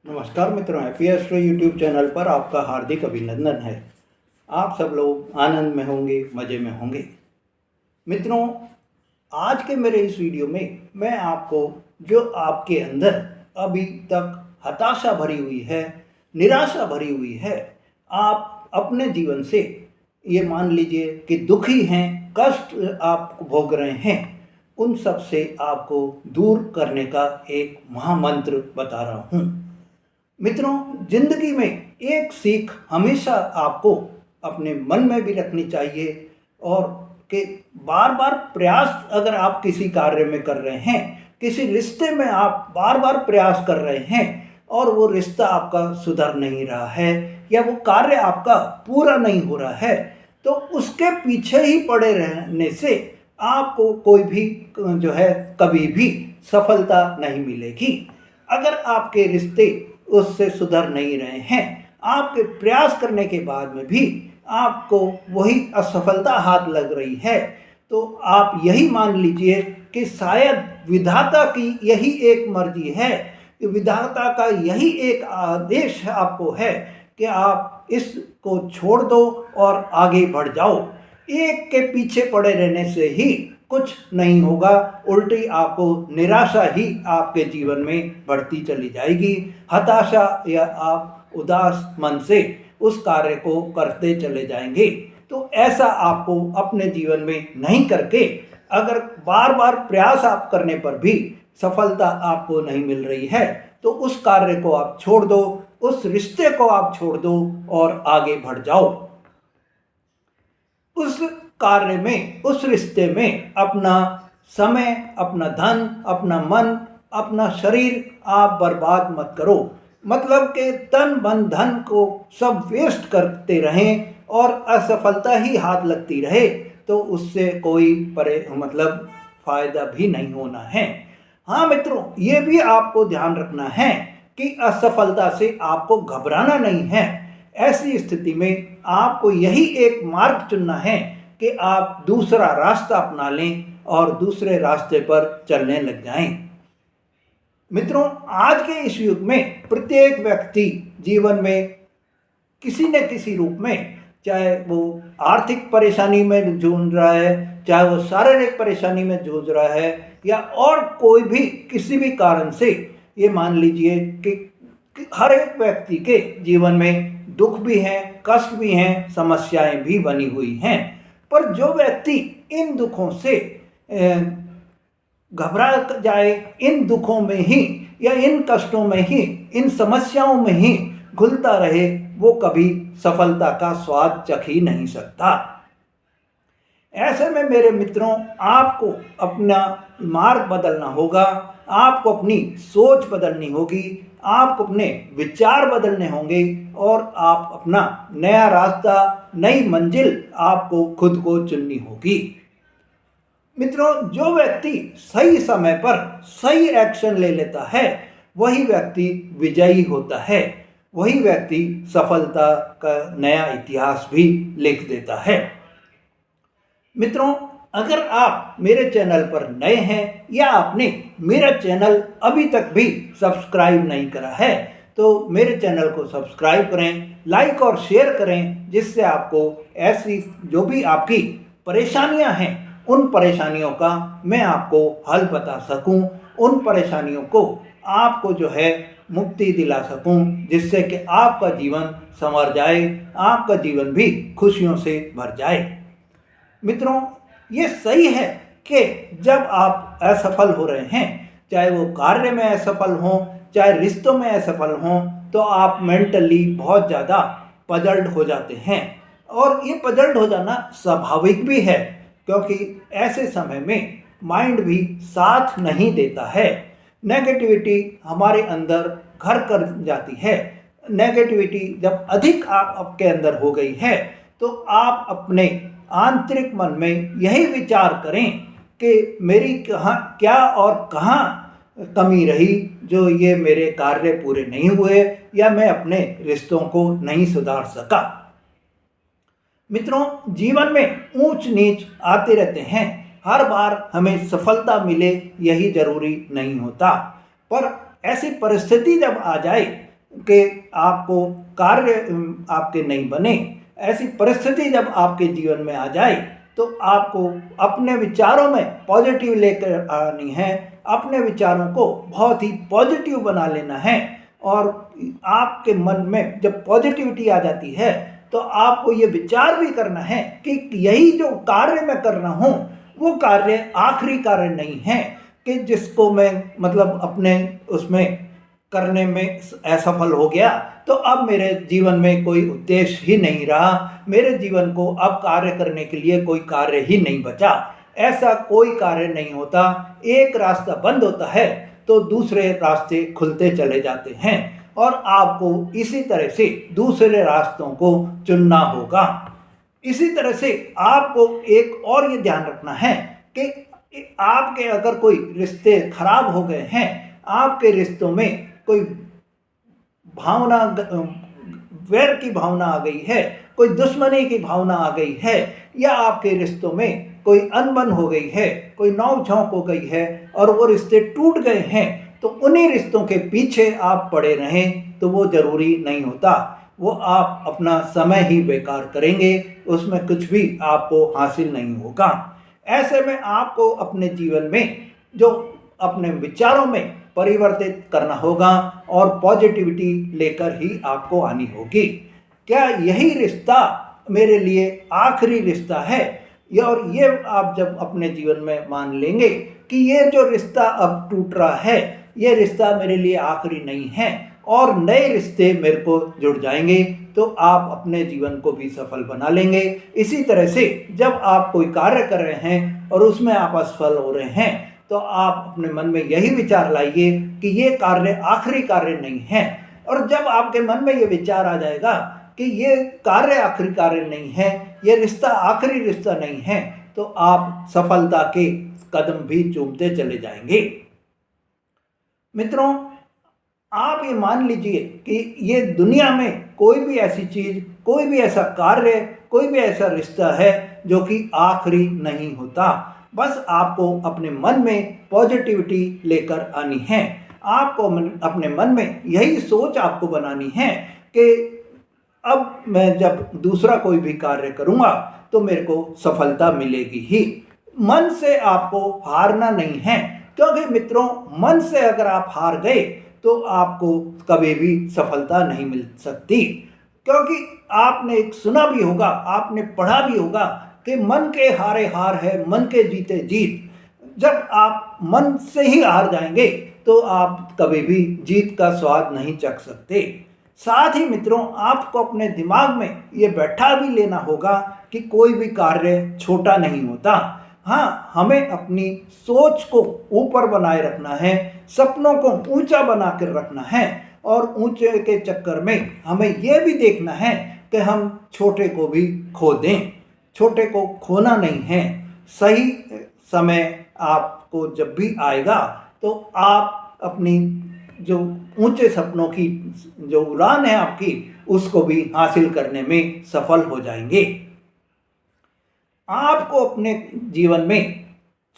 नमस्कार मित्रों, happy astro YouTube channel पर आपका हार्दिक अभिनंदन है। आप सब लोग आनंद में होंगे, मज़े में होंगे। मित्रों, आज के मेरे इस वीडियो में मैं आपको जो आपके अंदर अभी तक हताशा भरी हुई है, निराशा भरी हुई है, आप अपने जीवन से ये मान लीजिए कि दुखी हैं, कष्ट आप भोग रहे हैं, उन सब से आपको दूर करने का एक महामंत्र बता रहा हूँ। मित्रों, जिंदगी में एक सीख हमेशा आपको अपने मन में भी रखनी चाहिए और कि बार बार प्रयास अगर आप किसी कार्य में कर रहे हैं, किसी रिश्ते में आप बार बार प्रयास कर रहे हैं और वो रिश्ता आपका सुधर नहीं रहा है या वो कार्य आपका पूरा नहीं हो रहा है, तो उसके पीछे ही पड़े रहने से आपको कोई भी जो है कभी भी सफलता नहीं मिलेगी। अगर आपके रिश्ते उससे सुधर नहीं रहे हैं, आपके प्रयास करने के बाद में भी आपको वही असफलता हाथ लग रही है, तो आप यही मान लीजिए कि शायद विधाता की यही एक मर्जी है, कि विधाता का यही एक आदेश आपको है कि आप इसको छोड़ दो और आगे बढ़ जाओ। एक के पीछे पड़े रहने से ही कुछ नहीं होगा, उल्टी आपको निराशा ही आपके जीवन में बढ़ती चली जाएगी। हताशा या आप उदास मन से उस कार्य को करते चले जाएंगे। तो ऐसा आपको अपने जीवन में नहीं करके, अगर बार बार प्रयास आप करने पर भी सफलता आपको नहीं मिल रही है, तो उस कार्य को आप छोड़ दो, उस रिश्ते को आप छोड़ दो और आगे बढ़ जाओ। उस कार्य में, उस रिश्ते में अपना समय, अपना धन, अपना मन, अपना शरीर आप बर्बाद मत करो। मतलब कि तन मन धन को सब वेस्ट करते रहें और असफलता ही हाथ लगती रहे, तो उससे कोई मतलब फ़ायदा भी नहीं होना है। हाँ मित्रों, ये भी आपको ध्यान रखना है कि असफलता से आपको घबराना नहीं है। ऐसी स्थिति में आपको यही एक मार्ग चुनना है कि आप दूसरा रास्ता अपना लें और दूसरे रास्ते पर चलने लग जाएं। मित्रों, आज के इस युग में प्रत्येक व्यक्ति जीवन में किसी न किसी रूप में, चाहे वो आर्थिक परेशानी में जूझ रहा है, चाहे वो शारीरिक परेशानी में जूझ रहा है, या और कोई भी किसी भी कारण से, ये मान लीजिए कि हर एक व्यक्ति के जीवन में दुख भी हैं, कष्ट भी हैं, समस्याएं भी बनी हुई हैं। पर जो व्यक्ति इन दुखों से घबरा जाए, इन दुखों में ही या इन कष्टों में ही, इन समस्याओं में ही घुलता रहे, वो कभी सफलता का स्वाद चख ही नहीं सकता। ऐसे में मेरे मित्रों, आपको अपना मार्ग बदलना होगा, आपको अपनी सोच बदलनी होगी, आपको अपने विचार बदलने होंगे और आप अपना नया रास्ता, नई मंजिल आपको खुद को चुननी होगी। मित्रों, जो व्यक्ति सही समय पर सही एक्शन ले लेता है, वही व्यक्ति विजयी होता है, वही व्यक्ति सफलता का नया इतिहास भी लिख देता है। मित्रों, अगर आप मेरे चैनल पर नए हैं या आपने मेरा चैनल अभी तक भी सब्सक्राइब नहीं करा है, तो मेरे चैनल को सब्सक्राइब करें, लाइक और शेयर करें, जिससे आपको ऐसी जो भी आपकी परेशानियां हैं, उन परेशानियों का मैं आपको हल बता सकूं, उन परेशानियों को आपको जो है मुक्ति दिला सकूं, जिससे कि आपका जीवन संवर जाए, आपका जीवन भी खुशियों से भर जाए। मित्रों, ये सही है कि जब आप असफल हो रहे हैं, चाहे वो कार्य में असफल हों, चाहे रिश्तों में असफल हों, तो आप मेंटली बहुत ज़्यादा पजल्ड हो जाते हैं। और ये पजल्ड हो जाना स्वाभाविक भी है, क्योंकि ऐसे समय में माइंड भी साथ नहीं देता है। नेगेटिविटी हमारे अंदर घर कर जाती है। नेगेटिविटी जब अधिक आपके अंदर हो गई है, तो आप अपने आंतरिक मन में यही विचार करें कि मेरी कहाँ क्या और कहाँ कमी रही, जो ये मेरे कार्य पूरे नहीं हुए या मैं अपने रिश्तों को नहीं सुधार सका। मित्रों, जीवन में ऊंच नीच आते रहते हैं, हर बार हमें सफलता मिले यही जरूरी नहीं होता। पर ऐसी परिस्थिति जब आ जाए कि आपको कार्य आपके नहीं बने, ऐसी परिस्थिति जब आपके जीवन में आ जाए तो आपको अपने विचारों में पॉजिटिव लेकर आनी है, अपने विचारों को बहुत ही पॉजिटिव बना लेना है। और आपके मन में जब पॉजिटिविटी आ जाती है तो आपको ये विचार भी करना है कि यही जो कार्य मैं कर रहा हूँ वो कार्य आखिरी कार्य नहीं है कि जिसको मैं मतलब अपने उसमें करने में असफल हो गया तो अब मेरे जीवन में कोई उद्देश्य ही नहीं रहा, मेरे जीवन को अब कार्य करने के लिए कोई कार्य ही नहीं बचा। ऐसा कोई कार्य नहीं होता। एक रास्ता बंद होता है तो दूसरे रास्ते खुलते चले जाते हैं और आपको इसी तरह से दूसरे रास्तों को चुनना होगा। इसी तरह से आपको एक और ये ध्यान रखना है कि आपके अगर कोई रिश्ते खराब हो गए हैं, आपके रिश्तों में कोई भावना वैर की भावना आ गई है, कोई दुश्मनी की भावना आ गई है, या आपके रिश्तों में कोई अनबन हो गई है, कोई नोक झोंक हो गई है और वो रिश्ते टूट गए हैं, तो उन्हीं रिश्तों के पीछे आप पड़े रहें तो वो ज़रूरी नहीं होता। वो आप अपना समय ही बेकार करेंगे, उसमें कुछ भी आपको हासिल नहीं होगा। ऐसे में आपको अपने जीवन में जो अपने विचारों में परिवर्तित करना होगा और पॉजिटिविटी लेकर ही आपको आनी होगी। क्या यही रिश्ता मेरे लिए आखिरी रिश्ता है? और ये आप जब अपने जीवन में मान लेंगे कि ये जो रिश्ता अब टूट रहा है ये रिश्ता मेरे लिए आखिरी नहीं है और नए रिश्ते मेरे को जुड़ जाएंगे, तो आप अपने जीवन को भी सफल बना लेंगे। इसी तरह से जब आप कोई कार्य कर रहे हैं और उसमें आप असफल हो रहे हैं तो आप अपने मन में यही विचार लाइए कि ये कार्य आखिरी कार्य नहीं है। और जब आपके मन में ये विचार आ जाएगा कि ये कार्य आखिरी कार्य नहीं है, ये रिश्ता आखिरी रिश्ता नहीं है, तो आप सफलता के कदम भी चूमते चले जाएंगे। मित्रों, आप ये मान लीजिए कि ये दुनिया में कोई भी ऐसी चीज़, कोई भी ऐसा कार्य, कोई भी ऐसा रिश्ता है जो कि आखिरी नहीं होता। बस आपको अपने मन में पॉजिटिविटी लेकर आनी है। आपको अपने मन में यही सोच आपको बनानी है कि अब मैं जब दूसरा कोई भी कार्य करूँगा तो मेरे को सफलता मिलेगी ही। मन से आपको हारना नहीं है, क्योंकि मित्रों मन से अगर आप हार गए तो आपको कभी भी सफलता नहीं मिल सकती। क्योंकि आपने एक सुना भी होगा, आपने पढ़ा भी होगा कि मन के हारे हार है, मन के जीते जीत। जब आप मन से ही हार जाएंगे तो आप कभी भी जीत का स्वाद नहीं चख सकते। साथ ही मित्रों, आपको अपने दिमाग में ये बैठा भी लेना होगा कि कोई भी कार्य छोटा नहीं होता। हाँ, हमें अपनी सोच को ऊपर बनाए रखना है, सपनों को ऊंचा बना कर रखना है और ऊंचे के चक्कर में हमें ये भी देखना है कि हम छोटे को भी खो दें। छोटे को खोना नहीं है। सही समय आपको जब भी आएगा तो आप अपनी जो ऊंचे सपनों की जो उड़ान है आपकी, उसको भी हासिल करने में सफल हो जाएंगे। आपको अपने जीवन में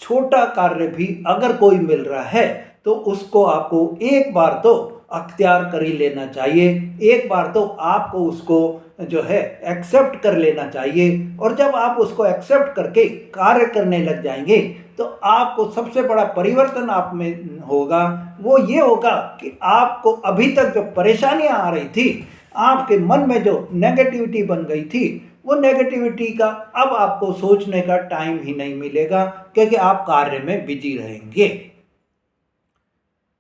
छोटा कार्य भी अगर कोई मिल रहा है तो उसको आपको एक बार तो अख्तियार कर ही लेना चाहिए। एक बार तो आपको उसको जो है एक्सेप्ट कर लेना चाहिए। और जब आप उसको एक्सेप्ट करके कार्य करने लग जाएंगे तो आपको सबसे बड़ा परिवर्तन आप में होगा। वो ये होगा कि आपको अभी तक जो परेशानियां आ रही थी, आपके मन में जो नेगेटिविटी बन गई थी, वो नेगेटिविटी का अब आपको सोचने का टाइम ही नहीं मिलेगा, क्योंकि आप कार्य में बिजी रहेंगे।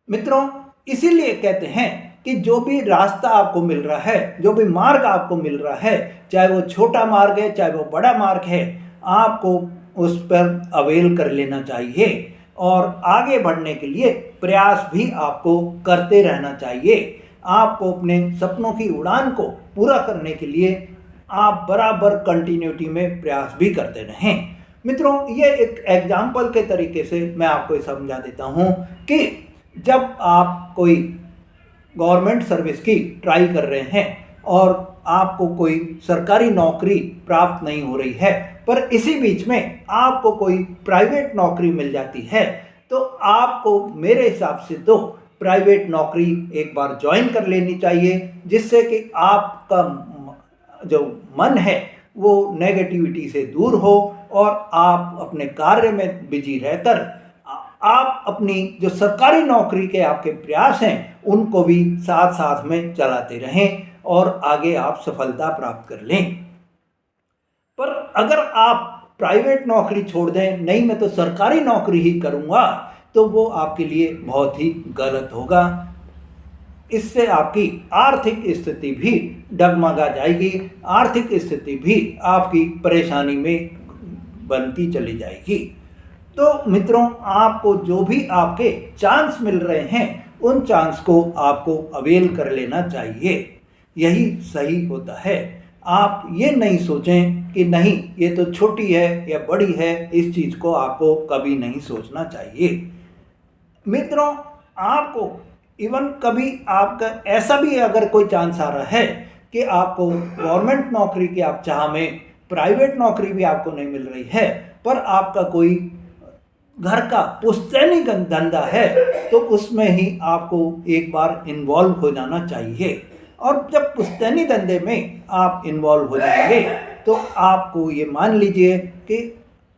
मित्रों, इसीलिए कहते हैं कि जो भी रास्ता आपको मिल रहा है, जो भी मार्ग आपको मिल रहा है, चाहे वो छोटा मार्ग है चाहे वो बड़ा मार्ग है, आपको उस पर अवेल कर लेना चाहिए और आगे बढ़ने के लिए प्रयास भी आपको करते रहना चाहिए। आपको अपने सपनों की उड़ान को पूरा करने के लिए आप बराबर कंटिन्यूटी में प्रयास भी करते रहें। मित्रों, ये एक एग्जाम्पल के तरीके से मैं आपको समझा देता हूँ कि जब आप कोई गवर्नमेंट सर्विस की ट्राई कर रहे हैं और आपको कोई सरकारी नौकरी प्राप्त नहीं हो रही है, पर इसी बीच में आपको कोई प्राइवेट नौकरी मिल जाती है, तो आपको मेरे हिसाब से तो प्राइवेट नौकरी एक बार ज्वाइन कर लेनी चाहिए, जिससे कि आपका जो मन है वो नेगेटिविटी से दूर हो और आप अपने कार्य में बिजी रहकर आप अपनी जो सरकारी नौकरी के आपके प्रयास हैं उनको भी साथ साथ में चलाते रहें और आगे आप सफलता प्राप्त कर लें। पर अगर आप प्राइवेट नौकरी छोड़ दें, नहीं मैं तो सरकारी नौकरी ही करूँगा, तो वो आपके लिए बहुत ही गलत होगा। इससे आपकी आर्थिक स्थिति भी डगमगा जाएगी, आर्थिक स्थिति भी आपकी परेशानी में बनती चली जाएगी। तो मित्रों, आपको जो भी आपके चांस मिल रहे हैं उन चांस को आपको अवेल कर लेना चाहिए, यही सही होता है। आप ये नहीं सोचें कि नहीं ये तो छोटी है या बड़ी है, इस चीज़ को आपको कभी नहीं सोचना चाहिए। मित्रों, आपको इवन कभी आपका ऐसा भी अगर कोई चांस आ रहा है कि आपको गवर्नमेंट नौकरी की आप चाह में प्राइवेट नौकरी भी आपको नहीं मिल रही है, पर आपका कोई घर का पुश्तैनी धंधा है, तो उसमें ही आपको एक बार इन्वॉल्व हो जाना चाहिए। और जब पुश्तैनी धंधे में आप इन्वॉल्व हो जाएंगे तो आपको ये मान लीजिए कि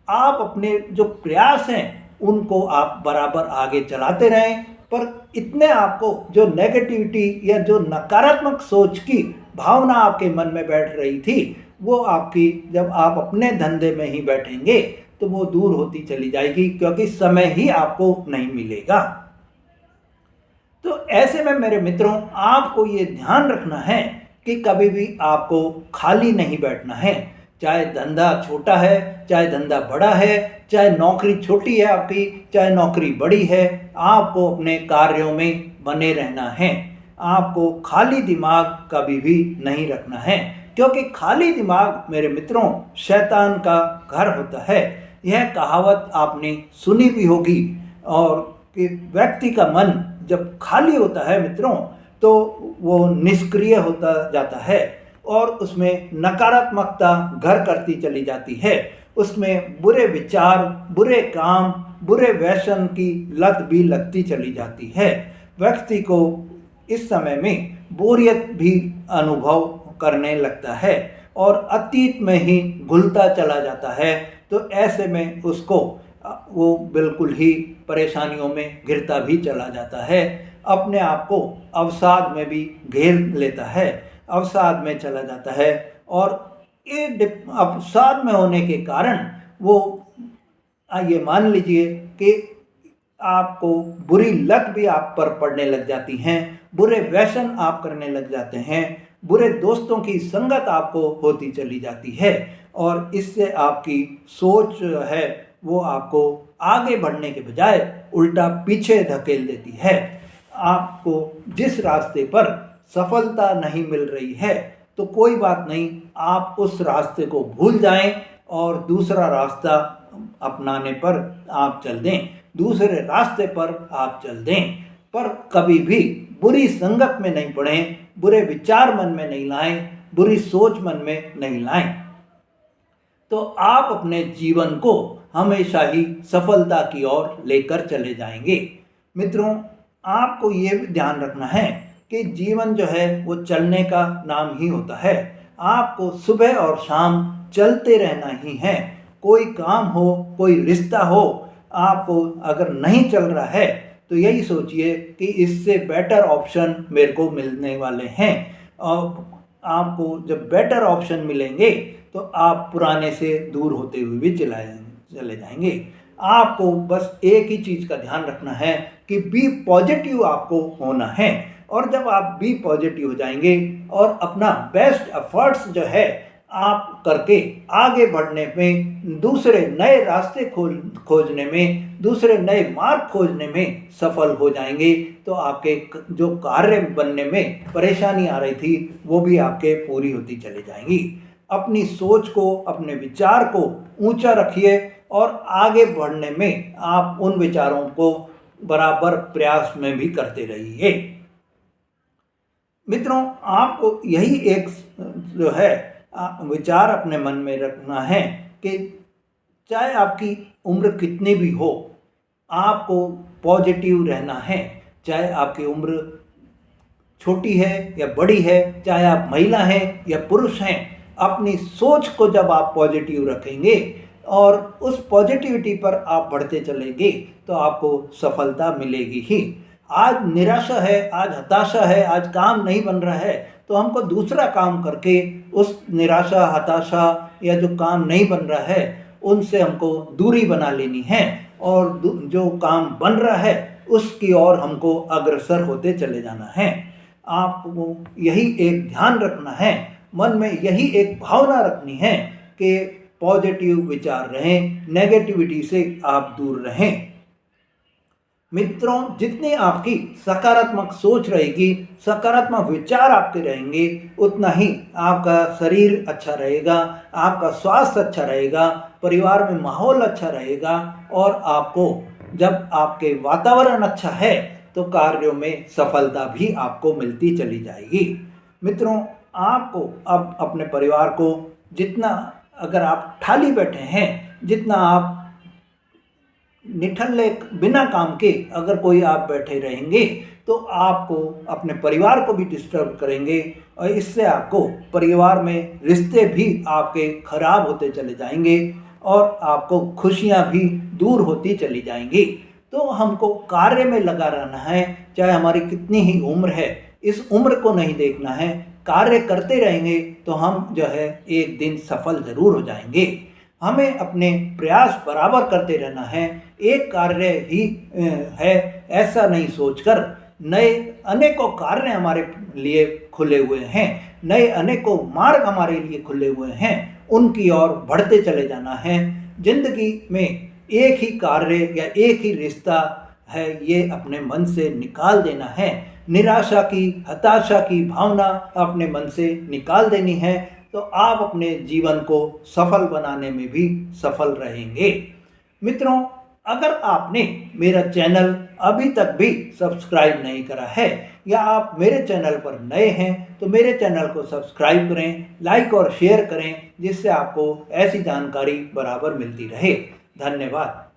आप अपने जो प्रयास हैं उनको आप बराबर आगे चलाते रहें, पर इतने आपको जो नेगेटिविटी या जो नकारात्मक सोच की भावना आपके मन में बैठ रही थी, वो आपकी जब आप अपने धंधे में ही बैठेंगे तो वो दूर होती चली जाएगी, क्योंकि समय ही आपको नहीं मिलेगा। तो ऐसे में मेरे मित्रों, आपको ये ध्यान रखना है कि कभी भी आपको खाली नहीं बैठना है। चाहे धंधा छोटा है, चाहे धंधा बड़ा है, चाहे नौकरी छोटी है आपकी, चाहे नौकरी बड़ी है, आपको अपने कार्यों में बने रहना है। आपको खाली दिमाग कभी भी नहीं रखना है, क्योंकि खाली दिमाग मेरे मित्रों शैतान का घर होता है। यह कहावत आपने सुनी भी होगी, और कि व्यक्ति का मन जब खाली होता है मित्रों तो वो निष्क्रिय होता जाता है और उसमें नकारात्मकता घर करती चली जाती है। उसमें बुरे विचार, बुरे काम, बुरे व्यसन की लत भी लगती चली जाती है। व्यक्ति को इस समय में बोरियत भी अनुभव करने लगता है और अतीत में ही घुलता चला जाता है। तो ऐसे में उसको वो बिल्कुल ही परेशानियों में घिरता भी चला जाता है, अपने आप को अवसाद में भी घेर लेता है, अवसाद में चला जाता है। और ये अवसाद में होने के कारण वो ये मान लीजिए कि आपको बुरी लत भी आप पर पड़ने लग जाती हैं, बुरे व्यसन आप करने लग जाते हैं, बुरे दोस्तों की संगत आपको होती चली जाती है, और इससे आपकी सोच है वो आपको आगे बढ़ने के बजाय उल्टा पीछे धकेल देती है। आपको जिस रास्ते पर सफलता नहीं मिल रही है तो कोई बात नहीं, आप उस रास्ते को भूल जाएं और दूसरा रास्ता अपनाने पर आप चल दें, दूसरे रास्ते पर आप चल दें। पर कभी भी बुरी संगत में नहीं पड़ें, बुरे विचार मन में नहीं लाएं, बुरी सोच मन में नहीं लाएं, तो आप अपने जीवन को हमेशा ही सफलता की ओर लेकर चले जाएंगे। मित्रों, आपको ये ध्यान रखना है कि जीवन जो है वो चलने का नाम ही होता है। आपको सुबह और शाम चलते रहना ही है। कोई काम हो, कोई रिश्ता हो, आपको अगर नहीं चल रहा है तो यही सोचिए कि इससे बेटर ऑप्शन मेरे को मिलने वाले हैं, और आपको जब बेटर ऑप्शन मिलेंगे तो आप पुराने से दूर होते हुए भी चले जाएंगे। आपको बस एक ही चीज़ का ध्यान रखना है कि बी पॉजिटिव आपको होना है, और जब आप बी पॉजिटिव हो जाएंगे और अपना बेस्ट एफर्ट्स जो है आप करके आगे बढ़ने में, दूसरे नए रास्ते खोजने में, दूसरे नए मार्ग खोजने में सफल हो जाएंगे, तो आपके जो कार्य बनने में परेशानी आ रही थी वो भी आपके पूरी होती चली जाएंगी। अपनी सोच को, अपने विचार को ऊंचा रखिए और आगे बढ़ने में आप उन विचारों को बराबर प्रयास में भी करते रहिए। मित्रों, आपको यही एक जो है विचार अपने मन में रखना है कि चाहे आपकी उम्र कितनी भी हो, आपको पॉजिटिव रहना है। चाहे आपकी उम्र छोटी है या बड़ी है, चाहे आप महिला हैं या पुरुष हैं, अपनी सोच को जब आप पॉजिटिव रखेंगे और उस पॉजिटिविटी पर आप बढ़ते चलेंगे तो आपको सफलता मिलेगी ही। आज निराशा है, आज हताशा है, आज काम नहीं बन रहा है, तो हमको दूसरा काम करके उस निराशा, हताशा या जो काम नहीं बन रहा है उनसे हमको दूरी बना लेनी है और जो काम बन रहा है उसकी ओर हमको अग्रसर होते चले जाना है। आपको यही एक ध्यान रखना है, मन में यही एक भावना रखनी है कि पॉजिटिव विचार रहें, नेगेटिविटी से आप दूर रहें। मित्रों, जितनी आपकी सकारात्मक सोच रहेगी, सकारात्मक विचार आपके रहेंगे, उतना ही आपका शरीर अच्छा रहेगा, आपका स्वास्थ्य अच्छा रहेगा, परिवार में माहौल अच्छा रहेगा और आपको जब आपके वातावरण अच्छा है तो कार्यों में सफलता भी आपको मिलती चली जाएगी। मित्रों, आपको अब अपने परिवार को जितना, अगर आप खाली बैठे हैं, जितना आप निठल्ले बिना काम के अगर कोई आप बैठे रहेंगे तो आपको अपने परिवार को भी डिस्टर्ब करेंगे और इससे आपको परिवार में रिश्ते भी आपके खराब होते चले जाएंगे और आपको खुशियां भी दूर होती चली जाएंगी। तो हमको कार्य में लगा रहना है, चाहे हमारी कितनी ही उम्र है, इस उम्र को नहीं देखना है। कार्य करते रहेंगे तो हम जो है एक दिन सफल जरूर हो जाएंगे। हमें अपने प्रयास बराबर करते रहना है। एक कार्य ही है ऐसा नहीं सोचकर नए अनेकों कार्य हमारे लिए खुले हुए हैं, नए अनेकों मार्ग हमारे लिए खुले हुए हैं, उनकी ओर बढ़ते चले जाना है। जिंदगी में एक ही कार्य या एक ही रिश्ता है, ये अपने मन से निकाल देना है। निराशा की, हताशा की भावना अपने मन से निकाल देनी है तो आप अपने जीवन को सफल बनाने में भी सफल रहेंगे। मित्रों, अगर आपने मेरा चैनल अभी तक भी सब्सक्राइब नहीं करा है या आप मेरे चैनल पर नए हैं तो मेरे चैनल को सब्सक्राइब करें, लाइक और शेयर करें, जिससे आपको ऐसी जानकारी बराबर मिलती रहे। धन्यवाद।